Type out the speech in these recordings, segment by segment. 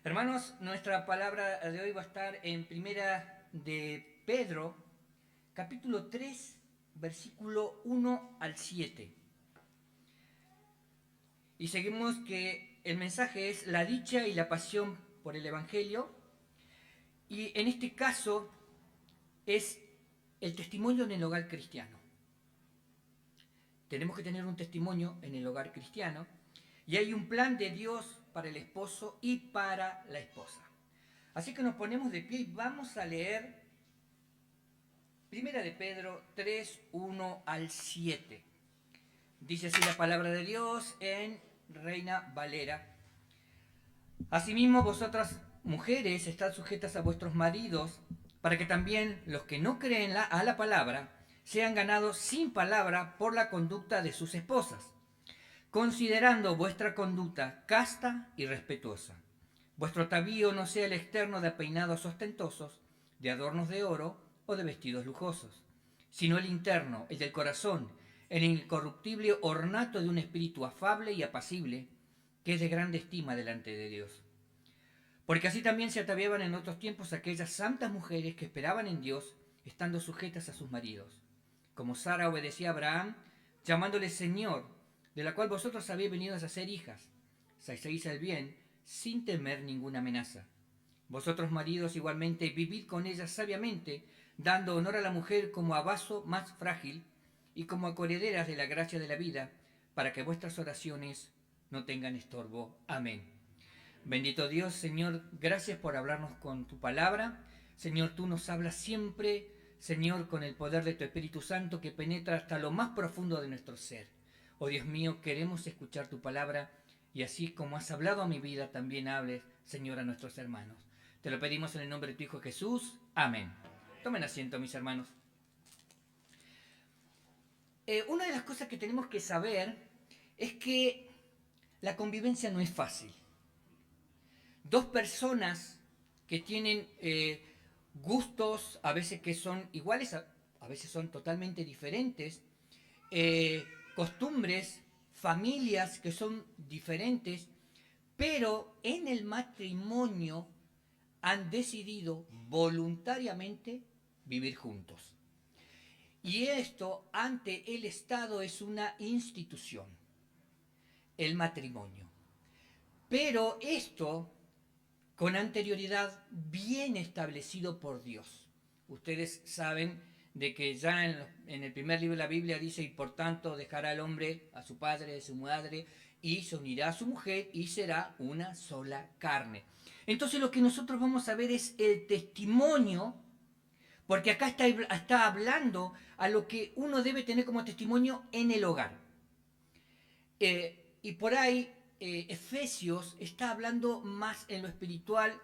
Hermanos, nuestra palabra de hoy va a estar en Primera de Pedro, capítulo 3, versículo 1 al 7. Y seguimos que el mensaje es la dicha y la pasión por el Evangelio. Y en este caso es el testimonio en el hogar cristiano. Tenemos que tener un testimonio en el hogar cristiano. Y hay un plan de Dios para el esposo y para la esposa. Así que nos ponemos de pie y vamos a leer Primera de Pedro 3, 1 al 7. Dice así la palabra de Dios en Reina Valera. Asimismo, vosotras mujeres, estad sujetas a vuestros maridos, para que también los que no creen a la palabra sean ganados sin palabra por la conducta de sus esposas, considerando vuestra conducta casta y respetuosa. Vuestro atavío no sea el externo de peinados ostentosos, de adornos de oro o de vestidos lujosos, sino el interno, el del corazón, el incorruptible ornato de un espíritu afable y apacible, que es de grande estima delante de Dios. Porque así también se ataviaban en otros tiempos aquellas santas mujeres que esperaban en Dios, estando sujetas a sus maridos. Como Sara obedecía a Abraham, llamándole Señor, de la cual vosotros habéis venido a ser hijas, si hacéis el bien, sin temer ninguna amenaza. Vosotros, maridos, igualmente, vivid con ellas sabiamente, dando honor a la mujer como a vaso más frágil y como a coherederas de la gracia de la vida, para que vuestras oraciones no tengan estorbo. Amén. Bendito Dios, Señor, gracias por hablarnos con tu palabra. Señor, tú nos hablas siempre, Señor, con el poder de tu Espíritu Santo que penetra hasta lo más profundo de nuestro ser. Oh Dios mío, queremos escuchar tu palabra y así como has hablado a mi vida, también hables, Señor, a nuestros hermanos. Te lo pedimos en el nombre de tu Hijo Jesús. Amén. Tomen asiento, mis hermanos. Una de las cosas que tenemos que saber es que la convivencia no es fácil. Dos personas que tienen gustos, a veces que son iguales, a veces son totalmente diferentes, costumbres, familias que son diferentes, pero en el matrimonio han decidido voluntariamente vivir juntos. Y esto ante el Estado es una institución, el matrimonio. Pero esto con anterioridad bien establecido por Dios. Ustedes saben de que ya en el primer libro de la Biblia dice, y por tanto dejará el hombre a su padre, a su madre, y se unirá a su mujer, y será una sola carne. Entonces lo que nosotros vamos a ver es el testimonio, porque acá está hablando a lo que uno debe tener como testimonio en el hogar. Y por ahí Efesios está hablando más en lo espiritual,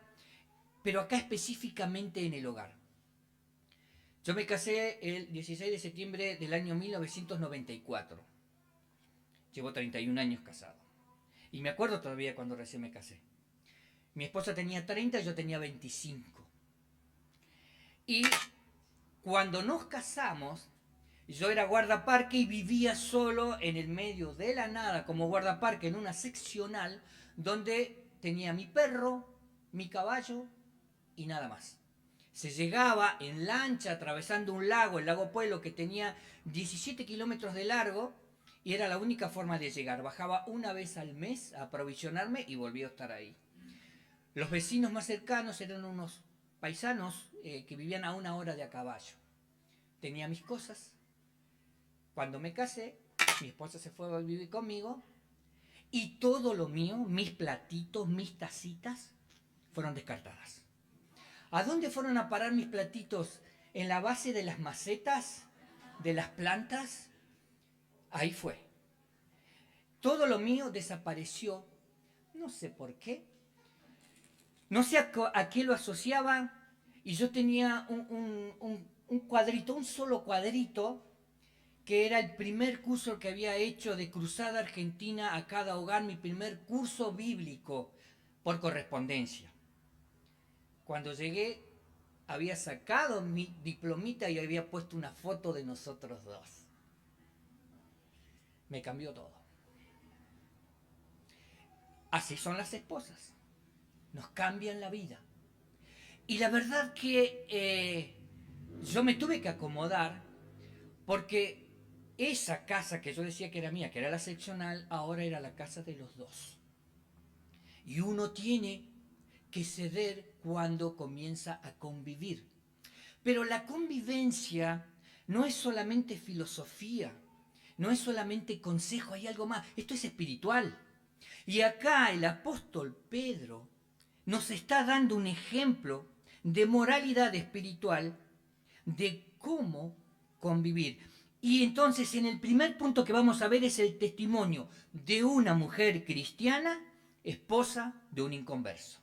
pero acá específicamente en el hogar. Yo me casé el 16 de septiembre del año 1994. Llevo 31 años casado. Y me acuerdo todavía cuando recién me casé. Mi esposa tenía 30 y yo tenía 25. Y cuando nos casamos, yo era guardaparque y vivía solo en el medio de la nada como guardaparque en una seccional donde tenía mi perro, mi caballo y nada más. Se llegaba en lancha atravesando un lago, el lago Pueblo, que tenía 17 kilómetros de largo y era la única forma de llegar. Bajaba una vez al mes a aprovisionarme y volví a estar ahí. Los vecinos más cercanos eran unos paisanos que vivían a 1 hora de a caballo. Tenía mis cosas. Cuando me casé, mi esposa se fue a vivir conmigo y todo lo mío, mis platitos, mis tacitas, fueron descartadas. ¿A dónde fueron a parar mis platitos? ¿En la base de las macetas? ¿De las plantas? Ahí fue. Todo lo mío desapareció. No sé por qué. No sé a qué lo asociaba. Y yo tenía un cuadrito, un solo cuadrito, que era el primer curso que había hecho de Cruzada Argentina a cada hogar, mi primer curso bíblico por correspondencia. Cuando llegué había sacado mi diplomita y había puesto una foto de nosotros dos. Me cambió todo. Así son las esposas. Nos cambian la vida. Y la verdad que yo me tuve que acomodar porque esa casa que yo decía que era mía, que era la seccional, ahora era la casa de los dos. Y uno tiene que ceder cuando comienza a convivir. Pero la convivencia no es solamente filosofía, no es solamente consejo, hay algo más. Esto es espiritual. Y acá el apóstol Pedro nos está dando un ejemplo de moralidad espiritual, de cómo convivir. Y entonces en el primer punto que vamos a ver es el testimonio de una mujer cristiana, esposa de un inconverso.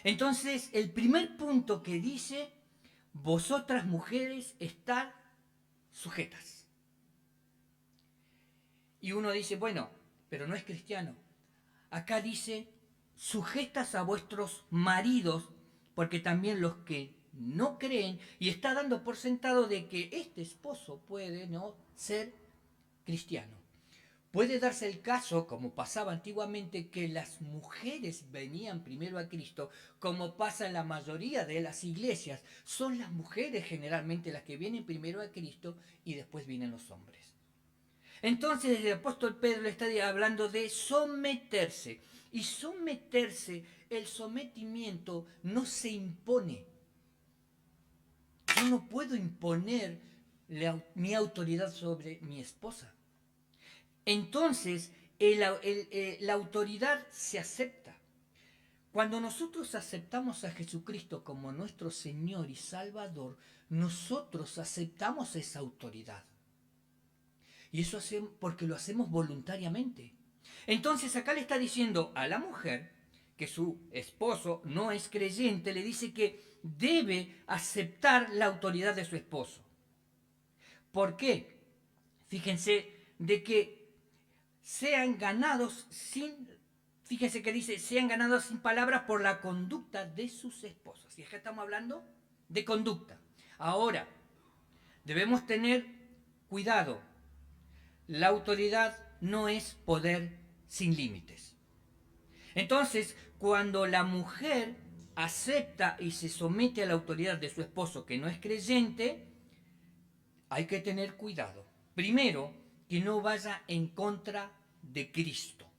Entonces el primer punto que dice, vosotras mujeres estad sujetas. Y uno dice, bueno, pero no es cristiano. Acá dice, sujetas a vuestros maridos, porque también los que no creen, y está dando por sentado de que este esposo puede no ser cristiano. Puede darse el caso, como pasaba antiguamente, que las mujeres venían primero a Cristo, como pasa en la mayoría de las iglesias. Son las mujeres generalmente las que vienen primero a Cristo y después vienen los hombres. Entonces el apóstol Pedro le está hablando de someterse. Y someterse, el sometimiento no se impone. Yo no puedo imponer mi autoridad sobre mi esposa. Entonces, la autoridad se acepta. Cuando nosotros aceptamos a Jesucristo como nuestro Señor y Salvador, nosotros aceptamos esa autoridad. Y eso hacemos porque lo hacemos voluntariamente. Entonces acá le está diciendo a la mujer que su esposo no es creyente, le dice que debe aceptar la autoridad de su esposo. ¿Por qué? Fíjense de que sean ganados fíjense que dice, sean ganados sin palabras por la conducta de sus esposas. Y acá estamos hablando de conducta. Ahora, debemos tener cuidado. La autoridad no es poder sin límites. Entonces, cuando la mujer acepta y se somete a la autoridad de su esposo que no es creyente, hay que tener cuidado. Primero, que no vaya en contra de Cristo.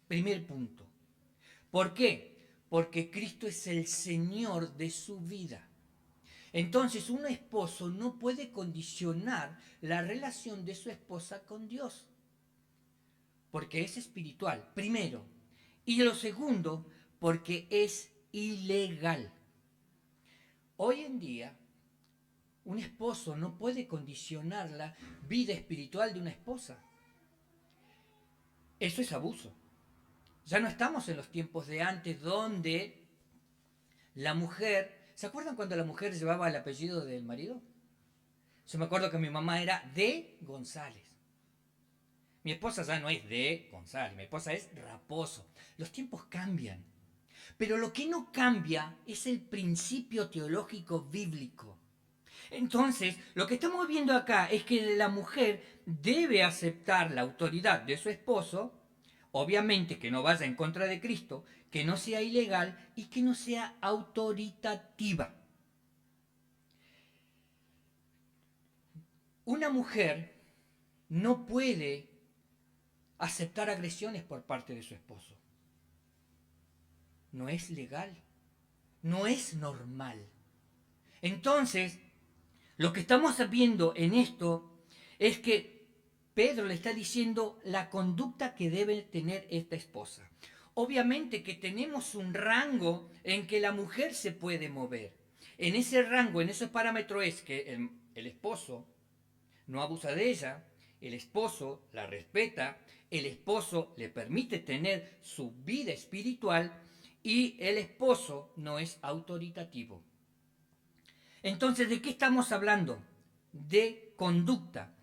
Primer punto. ¿Por qué? Porque Cristo es el Señor de su vida. Entonces, un esposo no puede condicionar la relación de su esposa con Dios, porque es espiritual, primero. Y lo segundo, porque es ilegal. Hoy en día, un esposo no puede condicionar la vida espiritual de una esposa. Eso es abuso. Ya no estamos en los tiempos de antes donde la mujer... ¿Se acuerdan cuando la mujer llevaba el apellido del marido? Yo me acuerdo que mi mamá era de González. Mi esposa ya no es de González, mi esposa es Raposo. Los tiempos cambian. Pero lo que no cambia es el principio teológico bíblico. Entonces, lo que estamos viendo acá es que la mujer debe aceptar la autoridad de su esposo, obviamente que no vaya en contra de Cristo, que no sea ilegal y que no sea autoritativa. Una mujer no puede aceptar agresiones por parte de su esposo. No es legal, no es normal. Entonces, lo que estamos viendo en esto es que Pedro le está diciendo la conducta que debe tener esta esposa. Obviamente que tenemos un rango en que la mujer se puede mover. En ese rango, en ese parámetro es que el esposo no abusa de ella, el esposo la respeta, el esposo le permite tener su vida espiritual y el esposo no es autoritativo. Entonces, ¿de qué estamos hablando? De conducta.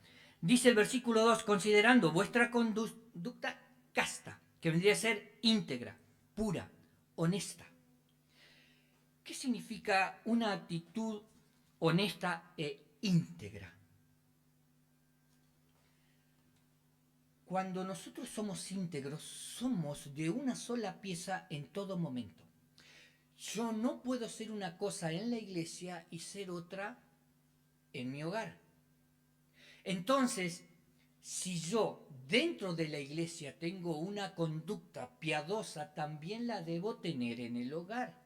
Dice el versículo 2, considerando vuestra conducta casta, que vendría a ser íntegra, pura, honesta. ¿Qué significa una actitud honesta e íntegra? Cuando nosotros somos íntegros, somos de una sola pieza en todo momento. Yo no puedo ser una cosa en la iglesia y ser otra en mi hogar. Entonces, si yo dentro de la iglesia tengo una conducta piadosa, también la debo tener en el hogar.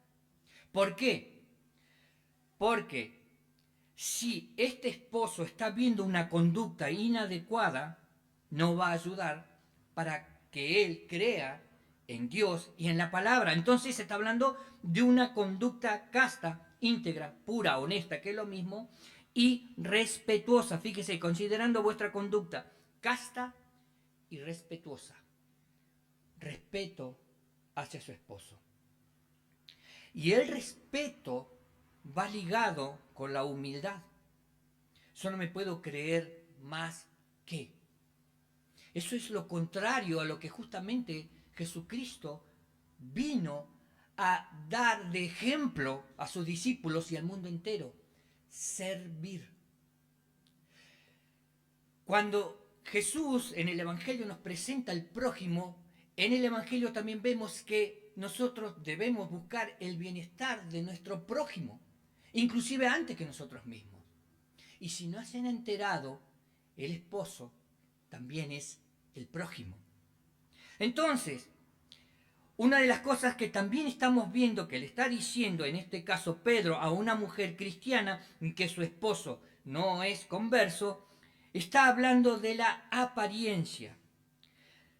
¿Por qué? Porque si este esposo está viendo una conducta inadecuada, no va a ayudar para que él crea en Dios y en la palabra. Entonces se está hablando de una conducta casta, íntegra, pura, honesta, que es lo mismo, y respetuosa. Fíjese, considerando vuestra conducta casta y respetuosa. Respeto hacia su esposo. Y el respeto va ligado con la humildad. Yo no me puedo creer más que. Eso es lo contrario a lo que justamente Jesucristo vino a dar de ejemplo a sus discípulos y al mundo entero. Servir. Cuando Jesús en el Evangelio nos presenta al prójimo, en el Evangelio también vemos que nosotros debemos buscar el bienestar de nuestro prójimo, inclusive antes que nosotros mismos. Y si no se han enterado, el esposo también es el prójimo. Entonces, una de las cosas que también estamos viendo que le está diciendo, en este caso Pedro, a una mujer cristiana, que su esposo no es converso, está hablando de la apariencia.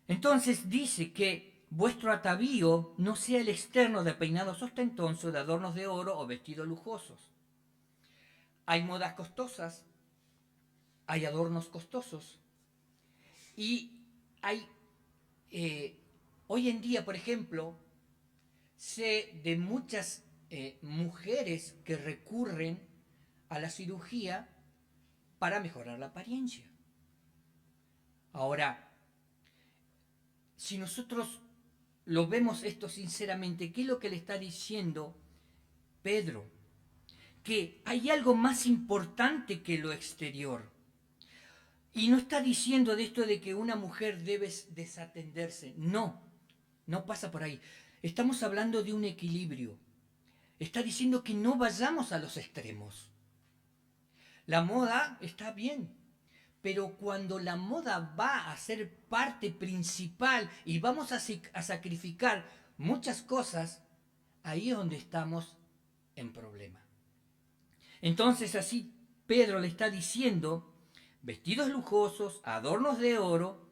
Entonces dice que vuestro atavío no sea el externo de peinados ostentosos, de adornos de oro o vestidos lujosos. Hay modas costosas, hay adornos costosos y hay, hoy en día, por ejemplo, sé de muchas mujeres que recurren a la cirugía para mejorar la apariencia. Ahora, si nosotros lo vemos esto sinceramente, ¿qué es lo que le está diciendo Pedro? Que hay algo más importante que lo exterior. Y no está diciendo de esto de que una mujer debe desatenderse. No, no pasa por ahí. Estamos hablando de un equilibrio. Está diciendo que no vayamos a los extremos. La moda está bien, pero cuando la moda va a ser parte principal y vamos a sacrificar muchas cosas, ahí es donde estamos en problema. Entonces así Pedro le está diciendo, vestidos lujosos, adornos de oro,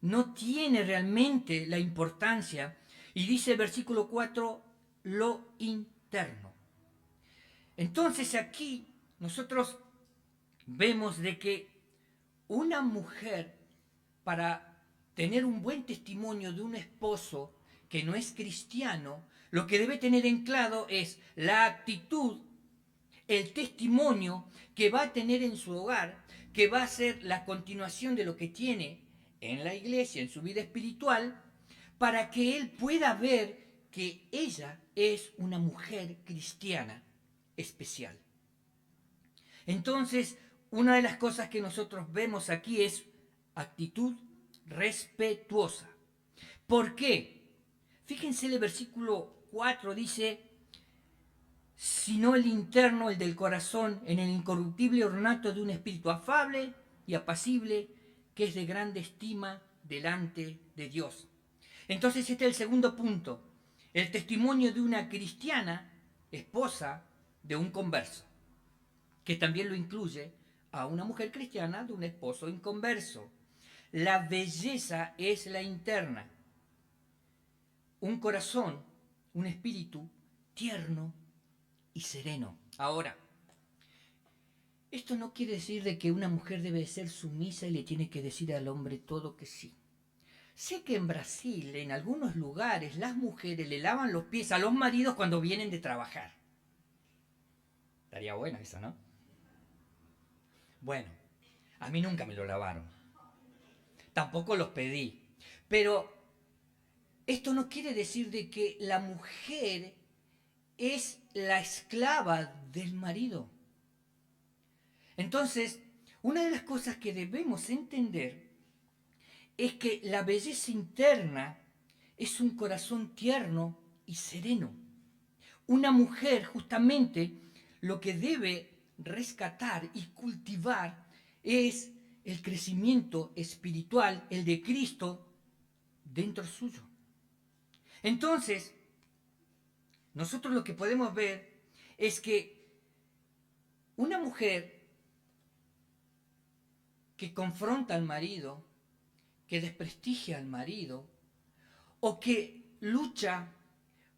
no tiene realmente la importancia. Y dice el versículo 4, lo interno. Entonces aquí nosotros vemos de que una mujer, para tener un buen testimonio de un esposo que no es cristiano, lo que debe tener en claro es la actitud, el testimonio que va a tener en su hogar, que va a ser la continuación de lo que tiene en la iglesia, en su vida espiritual, para que él pueda ver que ella es una mujer cristiana especial. Entonces, una de las cosas que nosotros vemos aquí es actitud respetuosa. ¿Por qué? Fíjense el versículo 4 dice, sino el interno, el del corazón, en el incorruptible ornato de un espíritu afable y apacible, que es de grande estima delante de Dios. Entonces este es el segundo punto, el testimonio de una cristiana, esposa de un converso, que también lo incluye a una mujer cristiana de un esposo inconverso. La belleza es la interna, un corazón, un espíritu tierno y sereno. Ahora, esto no quiere decir de que una mujer debe ser sumisa y le tiene que decir al hombre todo que sí. Sé que en Brasil, en algunos lugares, las mujeres le lavan los pies a los maridos cuando vienen de trabajar. Estaría bueno eso, ¿no? Bueno, a mí nunca me lo lavaron. Tampoco los pedí. Pero esto no quiere decir de que la mujer es la esclava del marido. Entonces, una de las cosas que debemos entender es que la belleza interna es un corazón tierno y sereno. Una mujer justamente lo que debe rescatar y cultivar es el crecimiento espiritual, el de Cristo dentro suyo. Entonces, nosotros lo que podemos ver es que una mujer que confronta al marido, que desprestigia al marido, o que lucha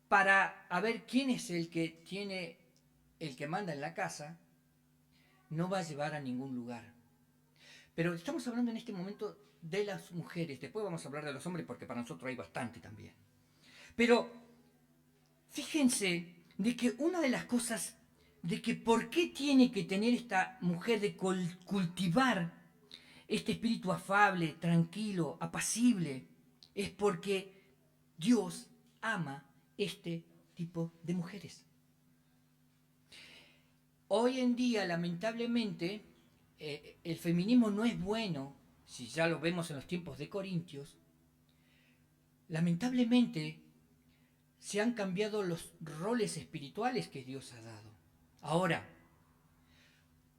para a ver quién es el que manda en la casa, no va a llevar a ningún lugar. Pero estamos hablando en este momento de las mujeres, después vamos a hablar de los hombres porque para nosotros hay bastante también. Pero fíjense de que una de las cosas de que por qué tiene que tener esta mujer de cultivar este espíritu afable, tranquilo, apacible, es porque Dios ama este tipo de mujeres. Hoy en día, lamentablemente, el feminismo no es bueno, si ya lo vemos en los tiempos de Corintios. Lamentablemente, se han cambiado los roles espirituales que Dios ha dado. Ahora,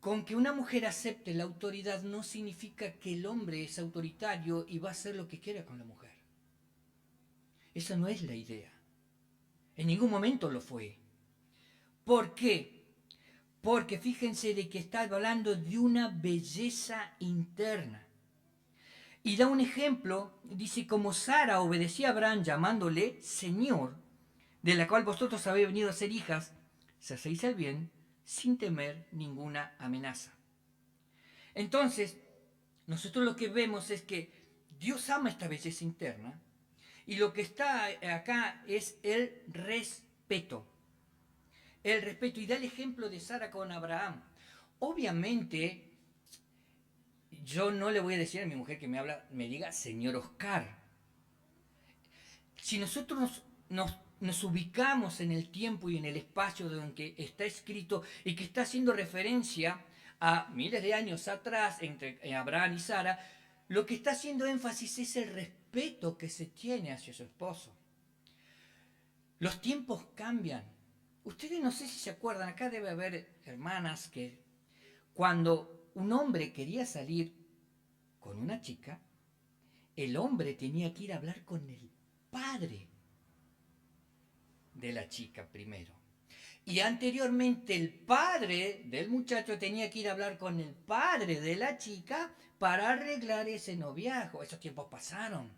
con que una mujer acepte la autoridad no significa que el hombre es autoritario y va a hacer lo que quiera con la mujer. Esa no es la idea. En ningún momento lo fue. ¿Por qué? Porque fíjense de que está hablando de una belleza interna. Y da un ejemplo, dice, como Sara obedecía a Abraham llamándole Señor, de la cual vosotros habéis venido a ser hijas, si hacéis el bien, sin temer ninguna amenaza. Entonces, nosotros lo que vemos es que Dios ama esta belleza interna y lo que está acá es el respeto. El respeto, y da el ejemplo de Sara con Abraham. Obviamente, yo no le voy a decir a mi mujer que me diga señor Oscar. Si nosotros nos ubicamos en el tiempo y en el espacio donde está escrito y que está haciendo referencia a miles de años atrás entre Abraham y Sara, lo que está haciendo énfasis es el respeto que se tiene hacia su esposo. Los tiempos cambian. Ustedes no sé si se acuerdan, acá debe haber hermanas que cuando un hombre quería salir con una chica, el hombre tenía que ir a hablar con el padre de la chica primero. Y anteriormente el padre del muchacho tenía que ir a hablar con el padre de la chica para arreglar ese noviazgo. Esos tiempos pasaron.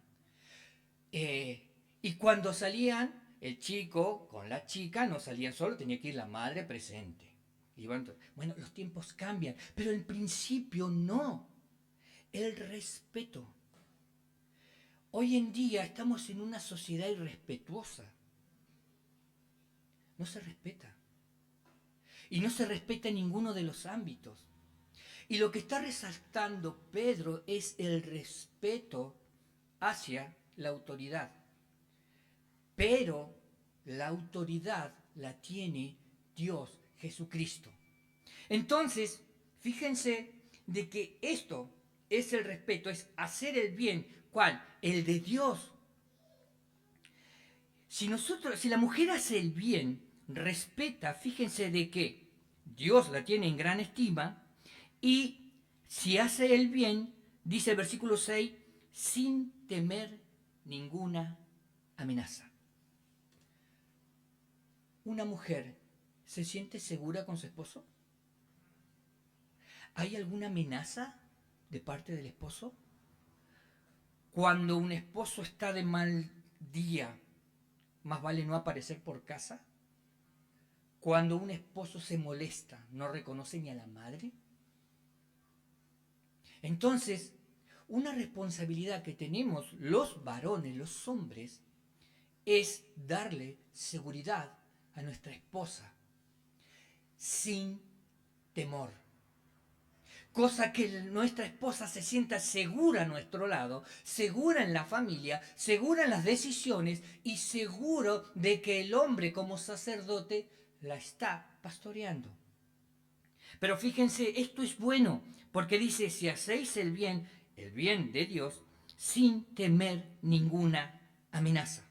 Y cuando salían, el chico con la chica no salían solo, tenía que ir la madre presente. Y bueno, los tiempos cambian, pero el principio no. El respeto. Hoy en día estamos en una sociedad irrespetuosa. No se respeta. Y no se respeta en ninguno de los ámbitos. Y lo que está resaltando Pedro es el respeto hacia la autoridad. Pero la autoridad la tiene Dios, Jesucristo. Entonces, fíjense de que esto es el respeto, es hacer el bien. ¿Cuál? El de Dios. Si la mujer hace el bien, respeta, fíjense de que Dios la tiene en gran estima y si hace el bien, dice el versículo 6, sin temer ninguna amenaza. ¿Una mujer se siente segura con su esposo? ¿Hay alguna amenaza de parte del esposo? Cuando un esposo está de mal día, más vale no aparecer por casa. Cuando un esposo se molesta, no reconoce ni a la madre. Entonces, una responsabilidad que tenemos los varones, los hombres, es darle seguridad a nuestra esposa sin temor. cosa que nuestra esposa se sienta segura a nuestro lado, segura en la familia, segura en las decisiones y seguro de que el hombre como sacerdote la está pastoreando. Pero fíjense, esto es bueno, porque dice, si hacéis el bien de Dios, sin temer ninguna amenaza.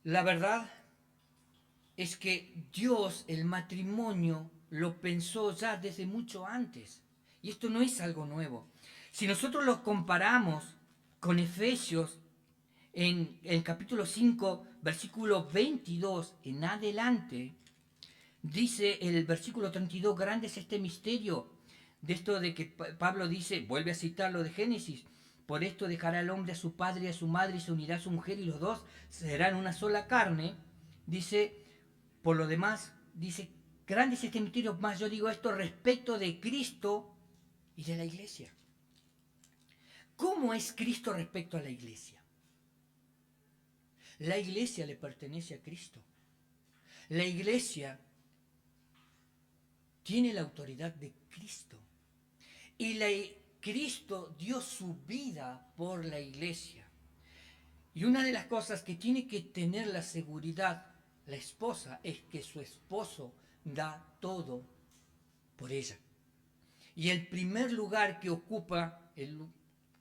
La verdad es que Dios el matrimonio lo pensó ya desde mucho antes. Y esto no es algo nuevo. Si nosotros lo comparamos con Efesios en el capítulo 5, versículo 22 en adelante, dice el versículo 32, grande es este misterio, de esto de que Pablo dice, vuelve a citar lo de Génesis, por esto dejará el hombre a su padre y a su madre y se unirá a su mujer y los dos serán una sola carne. Dice, por lo demás, dice, grande es este misterio, más yo digo esto respecto de Cristo y de la iglesia. ¿Cómo es Cristo respecto a la iglesia? La iglesia le pertenece a Cristo. La iglesia tiene la autoridad de Cristo. Y Cristo dio su vida por la iglesia. Y una de las cosas que tiene que tener la seguridad la esposa es que su esposo da todo por ella. Y el primer lugar que ocupa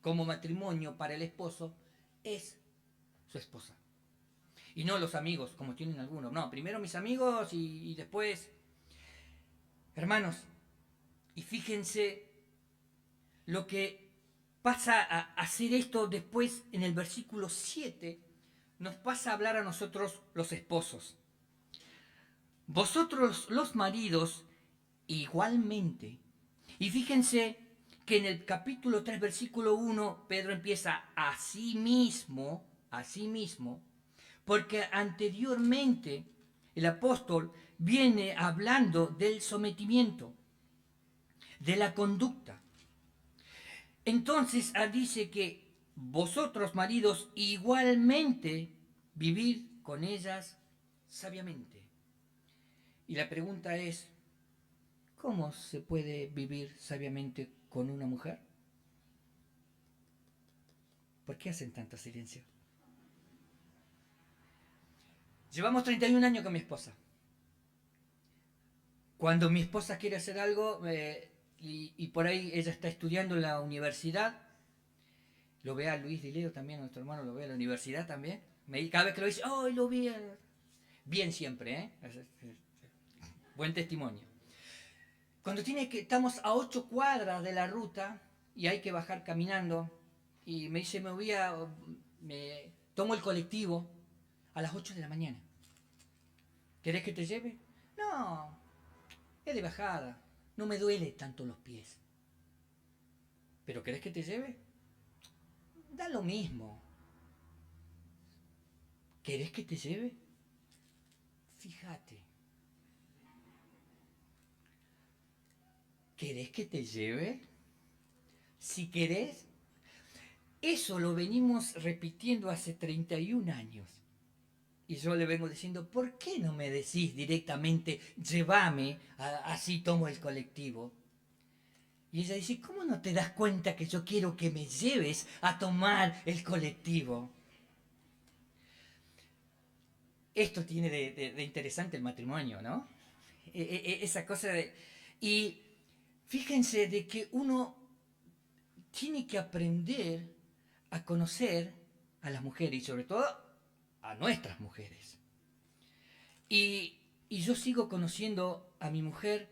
como matrimonio para el esposo es su esposa. Y no los amigos, como tienen algunos. No, primero mis amigos y después... Hermanos, y fíjense lo que pasa a hacer esto después en el versículo 7, nos pasa a hablar a nosotros los esposos. Vosotros los maridos igualmente. Y fíjense que en el capítulo 3, versículo 1, Pedro empieza a sí mismo, porque anteriormente el apóstol viene hablando del sometimiento, de la conducta. Entonces dice que vosotros maridos igualmente vivid con ellas sabiamente. Y la pregunta es, ¿cómo se puede vivir sabiamente con una mujer? ¿Por qué hacen tanto silencio? Llevamos 31 años con mi esposa. Cuando mi esposa quiere hacer algo y por ahí ella está estudiando en la universidad, lo ve a Luis Dileo también, nuestro hermano lo ve a la universidad también. Cada vez que lo dice, ¡oh, lo vi! Bien siempre, ¿eh? Buen testimonio. Cuando estamos a 8 cuadras de la ruta y hay que bajar caminando, y me dice, me tomo el colectivo a las 8 de la mañana. ¿Querés que te lleve? No, es de bajada, no me duele tanto los pies. ¿Pero querés que te lleve? Da lo mismo. ¿Querés que te lleve? Fíjate. ¿Querés que te lleve? Si querés. Eso lo venimos repitiendo hace 31 años. Y yo le vengo diciendo, ¿por qué no me decís directamente, llévame, así tomo el colectivo? Y ella dice, ¿cómo no te das cuenta que yo quiero que me lleves a tomar el colectivo? Esto tiene de interesante el matrimonio, ¿no? Esa cosa de... Y fíjense de que uno tiene que aprender a conocer a las mujeres y sobre todo a nuestras mujeres. Y yo sigo conociendo a mi mujer.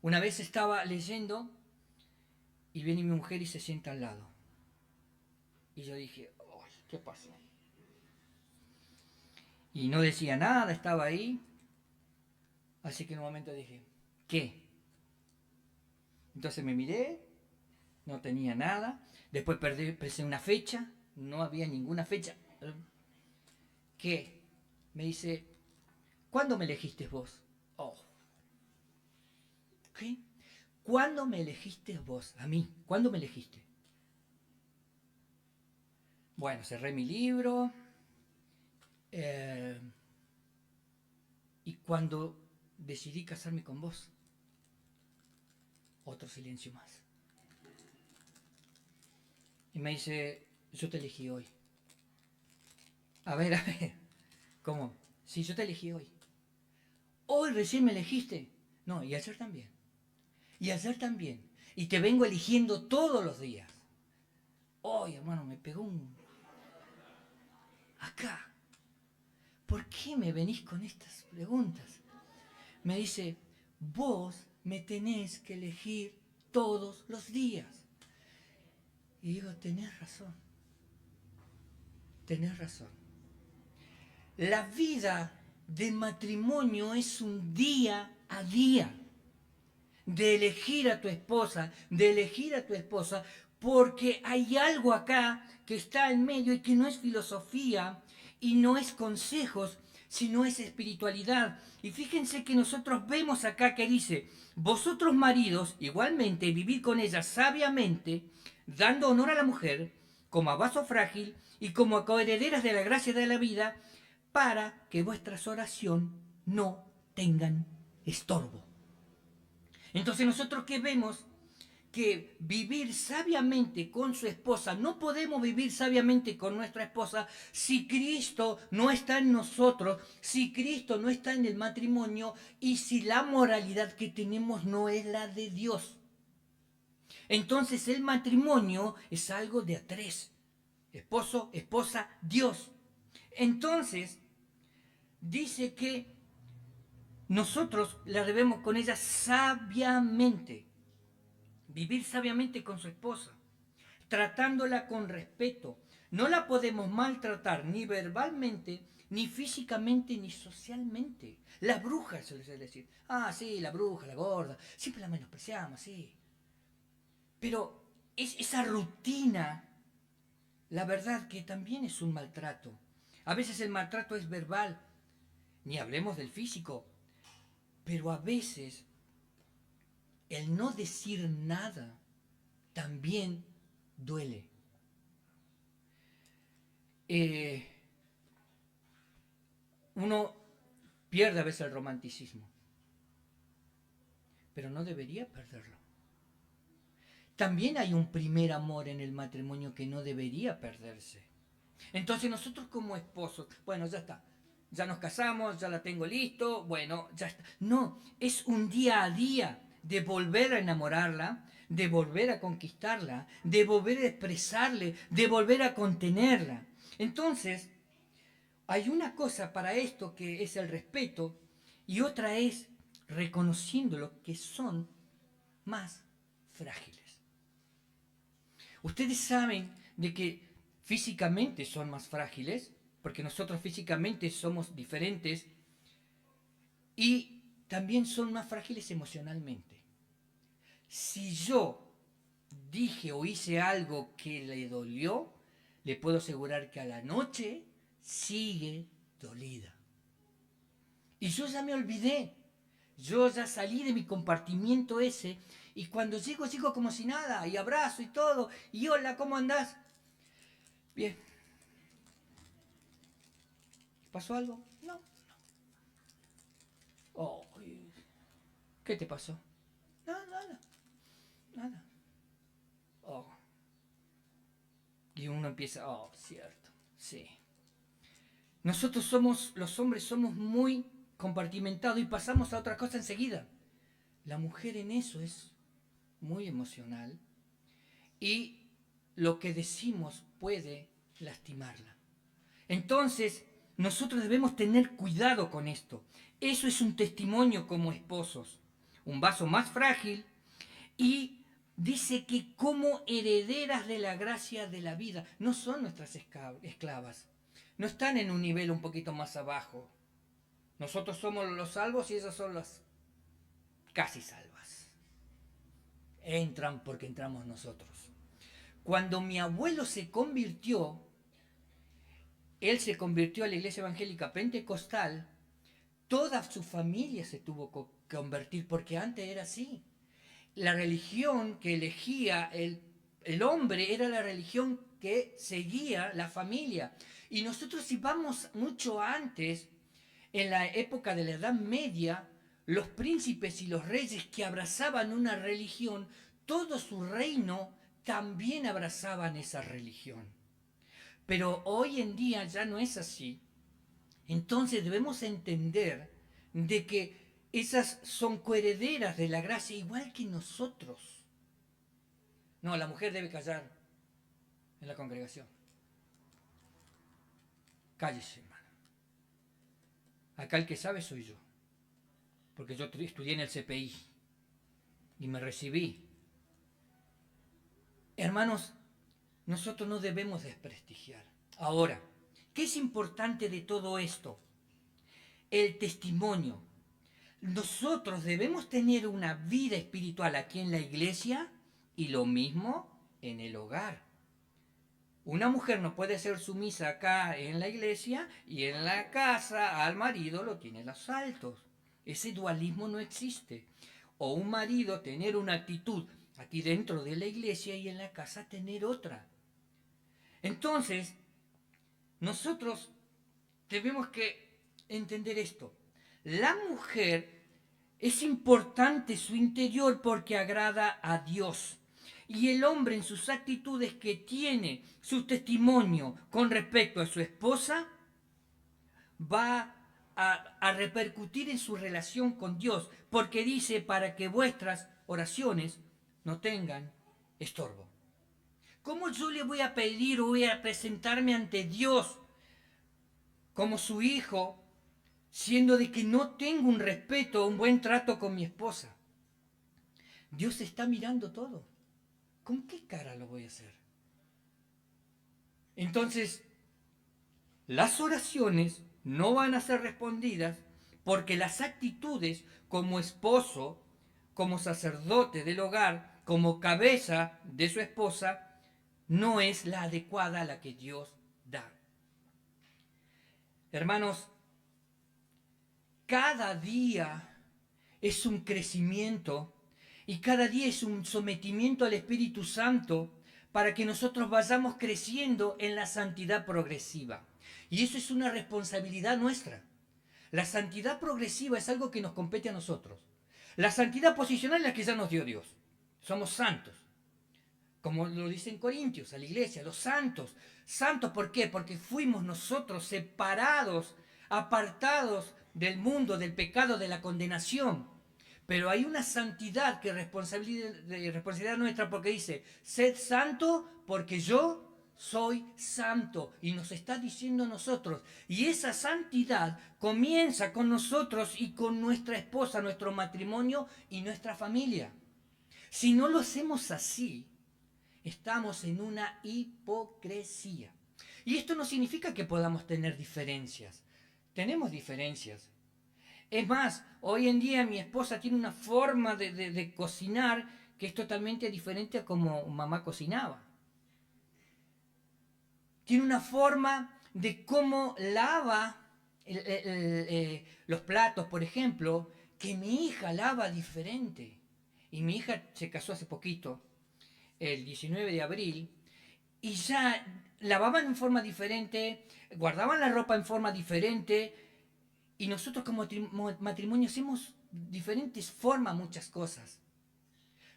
Una vez estaba leyendo y viene mi mujer y se sienta al lado. Y yo dije, oh, ¿qué pasó? Y no decía nada, estaba ahí. Así que en un momento dije, ¿qué? Entonces me miré, no tenía nada. Después pensé una fecha, no había ninguna fecha. ¿Qué? Me dice, ¿cuándo me elegiste vos? Oh. ¿Qué? ¿Cuándo me elegiste vos? A mí, ¿cuándo me elegiste? Bueno, cerré mi libro. Y cuando decidí casarme con vos. Otro silencio más. Y me dice, yo te elegí hoy. A ver, ¿cómo? Sí, yo te elegí hoy. Hoy recién me elegiste. No, y ayer también. Y ayer también. Y te vengo eligiendo todos los días. Hoy, hermano, me pegó un... Acá. ¿Por qué me venís con estas preguntas? Me dice, vos me tenés que elegir todos los días. Y digo, tenés razón. Tenés razón. La vida de matrimonio es un día a día. De elegir a tu esposa, porque hay algo acá que está en medio y que no es filosofía y no es consejos, sino es espiritualidad. Y fíjense que nosotros vemos acá que dice, vosotros maridos, igualmente, vivid con ella sabiamente, dando honor a la mujer, como a vaso frágil y como a coherederas de la gracia de la vida, para que vuestras oraciones no tengan estorbo. Entonces nosotros que vemos que vivir sabiamente con su esposa, no podemos vivir sabiamente con nuestra esposa si Cristo no está en nosotros, si Cristo no está en el matrimonio y si la moralidad que tenemos no es la de Dios. Entonces el matrimonio es algo de a tres, esposo, esposa, Dios. Entonces dice que nosotros la debemos con ella sabiamente. Vivir sabiamente con su esposa, tratándola con respeto. No la podemos maltratar ni verbalmente, ni físicamente, ni socialmente. Las brujas, se les suele decir. Ah, sí, la bruja, la gorda. Siempre la menospreciamos, sí. Pero es esa rutina, la verdad que también es un maltrato. A veces el maltrato es verbal, ni hablemos del físico. Pero a veces el no decir nada también duele. Uno pierde a veces el romanticismo, pero no debería perderlo. También hay un primer amor en el matrimonio que no debería perderse. Entonces nosotros como esposos, bueno, ya está, ya nos casamos, ya la tengo listo, bueno, ya está. No, es un día a día de volver a enamorarla, de volver a conquistarla, de volver a expresarle, de volver a contenerla. Entonces, hay una cosa para esto que es el respeto y otra es reconociéndolo que son más frágiles. Ustedes saben de que físicamente son más frágiles, porque nosotros físicamente somos diferentes y también son más frágiles emocionalmente. Si yo dije o hice algo que le dolió, le puedo asegurar que a la noche sigue dolida. Y yo ya me olvidé. Yo ya salí de mi compartimiento ese y cuando llego como si nada y abrazo y todo y hola, ¿cómo andás? Bien. ¿Pasó algo? No. Oh, ¿qué te pasó? Nada. Oh. Y uno empieza, oh, cierto, sí. Nosotros somos, los hombres somos muy compartimentados y pasamos a otra cosa enseguida. La mujer en eso es muy emocional y lo que decimos puede lastimarla. Entonces, nosotros debemos tener cuidado con esto. Eso es un testimonio como esposos. Un vaso más frágil y dice que como herederas de la gracia de la vida, no son nuestras esclavas. No están en un nivel un poquito más abajo. Nosotros somos los salvos y ellas son las casi salvas. Entran porque entramos nosotros. Cuando mi abuelo se convirtió, él se convirtió a la iglesia evangélica pentecostal, toda su familia se tuvo que convertir porque antes era así. La religión que elegía el hombre era la religión que seguía la familia. Y nosotros si vamos mucho antes, en la época de la Edad Media, los príncipes y los reyes que abrazaban una religión, todo su reino también abrazaban esa religión. Pero hoy en día ya no es así. Entonces debemos entender de que esas son coherederas de la gracia igual que nosotros. No, la mujer debe callar en la congregación. Cállese, hermano. Acá el que sabe soy yo. Porque yo estudié en el CPI y me recibí. Hermanos, nosotros no debemos desprestigiar. Ahora, ¿qué es importante de todo esto? El testimonio. Nosotros debemos tener una vida espiritual aquí en la iglesia y lo mismo en el hogar. Una mujer no puede ser sumisa acá en la iglesia y en la casa al marido lo tiene a los altos. Ese dualismo no existe. O un marido tener una actitud aquí dentro de la iglesia y en la casa tener otra. Entonces, nosotros tenemos que entender esto. La mujer es importante su interior porque agrada a Dios. Y el hombre en sus actitudes que tiene su testimonio con respecto a su esposa va a repercutir en su relación con Dios, porque dice para que vuestras oraciones no tengan estorbo. ¿Cómo yo le voy a pedir o voy a presentarme ante Dios como su hijo, siendo de que no tengo un respeto o un buen trato con mi esposa? Dios está mirando todo. ¿Con qué cara lo voy a hacer? Entonces, las oraciones no van a ser respondidas porque las actitudes como esposo, como sacerdote del hogar, como cabeza de su esposa, no es la adecuada a la que Dios da. Hermanos, cada día es un crecimiento y cada día es un sometimiento al Espíritu Santo para que nosotros vayamos creciendo en la santidad progresiva. Y eso es una responsabilidad nuestra. La santidad progresiva es algo que nos compete a nosotros. La santidad posicional es la que ya nos dio Dios. Somos santos. Como lo dice en Corintios, a la iglesia, los santos. ¿Santos por qué? Porque fuimos nosotros separados, apartados del mundo, del pecado, de la condenación. Pero hay una santidad que es responsabilidad nuestra porque dice, sed santo porque yo soy santo. Y nos está diciendo nosotros. Y esa santidad comienza con nosotros y con nuestra esposa, nuestro matrimonio y nuestra familia. Si no lo hacemos así, estamos en una hipocresía. Y esto no significa que podamos tener diferencias. Tenemos diferencias. Es más, hoy en día mi esposa tiene una forma de cocinar que es totalmente diferente a como mamá cocinaba. Tiene una forma de cómo lava los platos, por ejemplo, que mi hija lava diferente. Y mi hija se casó hace poquito, el 19 de abril, y ya lavaban en forma diferente, guardaban la ropa en forma diferente, y nosotros como matrimonio hacemos diferentes formas muchas cosas.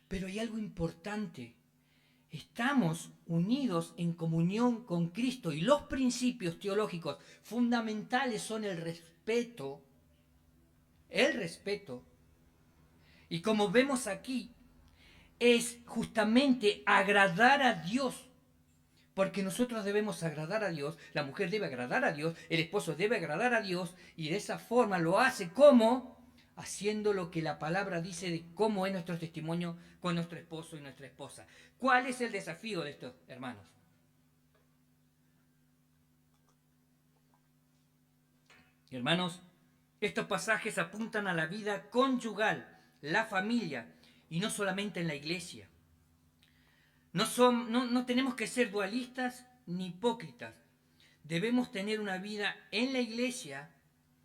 Pero hay algo importante. Estamos unidos en comunión con Cristo y los principios teológicos fundamentales son el respeto. Y como vemos aquí, es justamente agradar a Dios. Porque nosotros debemos agradar a Dios, la mujer debe agradar a Dios, el esposo debe agradar a Dios, y de esa forma lo hace como haciendo lo que la palabra dice de cómo es nuestro testimonio con nuestro esposo y nuestra esposa. ¿Cuál es el desafío de estos hermanos? Hermanos, estos pasajes apuntan a la vida conyugal, la familia, y no solamente en la iglesia. No tenemos que ser dualistas ni hipócritas. Debemos tener una vida en la iglesia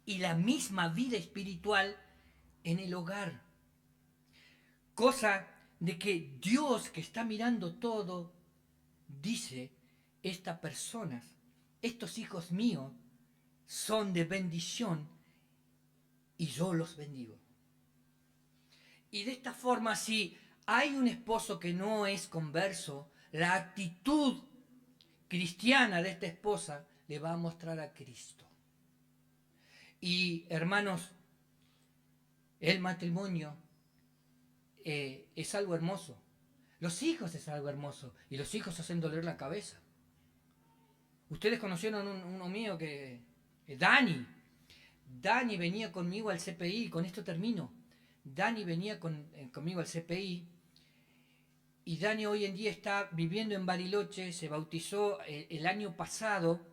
y la misma vida espiritual en el hogar. Cosa de que Dios, que está mirando todo, dice, estas personas, estos hijos míos, son de bendición y yo los bendigo. Y de esta forma, si hay un esposo que no es converso, la actitud cristiana de esta esposa le va a mostrar a Cristo. Y hermanos, el matrimonio es algo hermoso. Los hijos es algo hermoso. Y los hijos hacen doler la cabeza. Ustedes conocieron uno mío que... Dani. Dani venía conmigo al CPI. Con esto termino. Dani venía conmigo al CPI. Y Dani hoy en día está viviendo en Bariloche. Se bautizó el año pasado.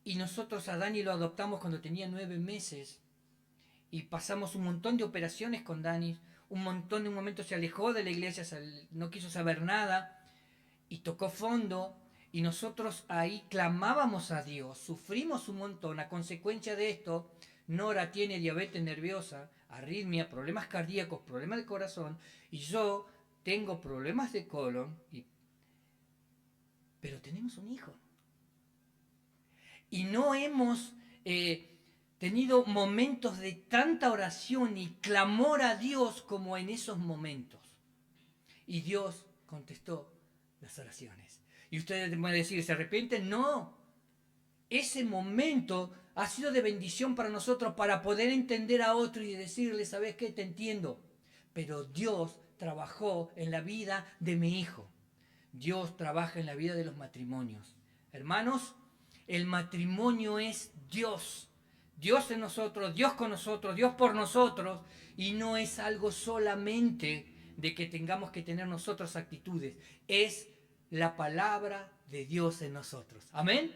Y nosotros a Dani lo adoptamos cuando tenía 9 meses. Y pasamos un montón de operaciones con Dani. Un momento se alejó de la iglesia, no quiso saber nada. Y tocó fondo. Y nosotros ahí clamábamos a Dios. Sufrimos un montón. A consecuencia de esto, Nora tiene diabetes nerviosa, arritmia, problemas cardíacos, problemas de corazón. Y yo tengo problemas de colon. Pero tenemos un hijo. Y no hemos tenido momentos de tanta oración y clamor a Dios como en esos momentos. Y Dios contestó las oraciones. Y ustedes van a decir, ¿se arrepienten? No. Ese momento ha sido de bendición para nosotros para poder entender a otro y decirle, ¿sabes qué? Te entiendo. Pero Dios trabajó en la vida de mi hijo. Dios trabaja en la vida de los matrimonios. Hermanos, el matrimonio es Dios. Dios en nosotros, Dios con nosotros, Dios por nosotros. Y no es algo solamente de que tengamos que tener nosotros actitudes. Es la palabra de Dios en nosotros. Amén.